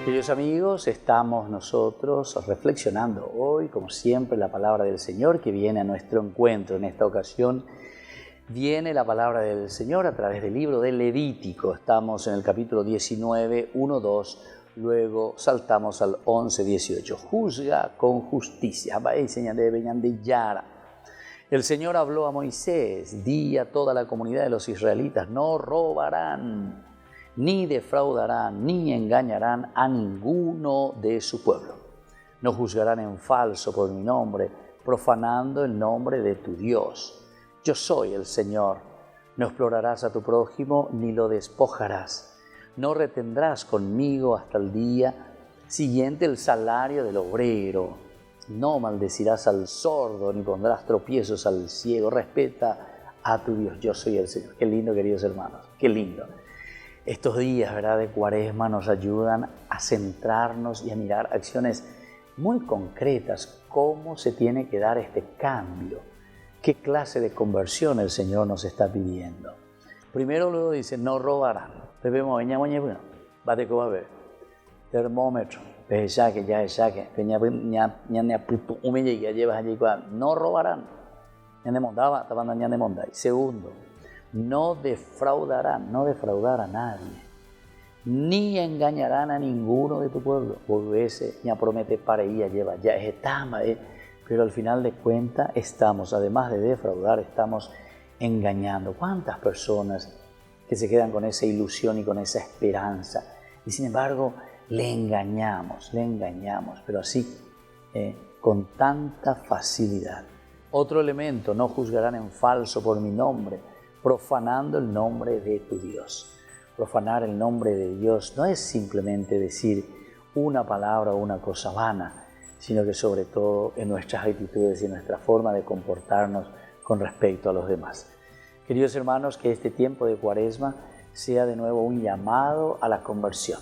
Queridos amigos, estamos nosotros reflexionando hoy, como siempre, la palabra del Señor que viene a nuestro encuentro. En esta ocasión viene la palabra del Señor a través del libro de Levítico. Estamos en el capítulo 19, 1, 2, luego saltamos al 11, 18. Juzga con justicia. El Señor habló a Moisés, di a toda la comunidad de los israelitas, no robarán, ni defraudarán, ni engañarán a ninguno de su pueblo. No juzgarán en falso por mi nombre, profanando el nombre de tu Dios. Yo soy el Señor. No explorarás a tu prójimo, ni lo despojarás. No retendrás conmigo hasta el día siguiente el salario del obrero. No maldecirás al sordo, ni pondrás tropiezos al ciego. Respeta a tu Dios. Yo soy el Señor. Qué lindo, queridos hermanos. Qué lindo. Estos días, ¿verdad?, de Cuaresma nos ayudan a centrarnos y a mirar acciones muy concretas. ¿Cómo se tiene que dar este cambio? ¿Qué clase de conversión el Señor nos está pidiendo? Primero luego dice, no robarán. Bebemos, bate como a ver. Termómetro. No robarán. Segundo, no defraudarán, no defraudar a nadie, ni engañarán a ninguno de tu pueblo. Volvese, ya promete para ella, lleva, ya es etama, pero al final de cuentas estamos, además de defraudar, estamos engañando. ¿Cuántas personas que se quedan con esa ilusión y con esa esperanza? Y sin embargo, le engañamos, pero así, con tanta facilidad. Otro elemento, no juzgarán en falso por mi nombre, profanando el nombre de tu Dios. Profanar el nombre de Dios no es simplemente decir una palabra o una cosa vana, sino que sobre todo en nuestras actitudes y en nuestra forma de comportarnos con respecto a los demás. Queridos hermanos, que este tiempo de Cuaresma sea de nuevo un llamado a la conversión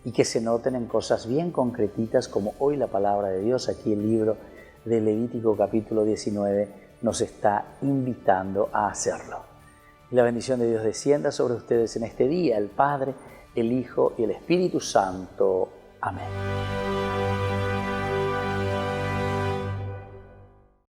y que se noten en cosas bien concretitas como hoy la palabra de Dios, aquí el libro de Levítico capítulo 19 nos está invitando a hacerlo. Y la bendición de Dios descienda sobre ustedes en este día, el Padre, el Hijo y el Espíritu Santo. Amén.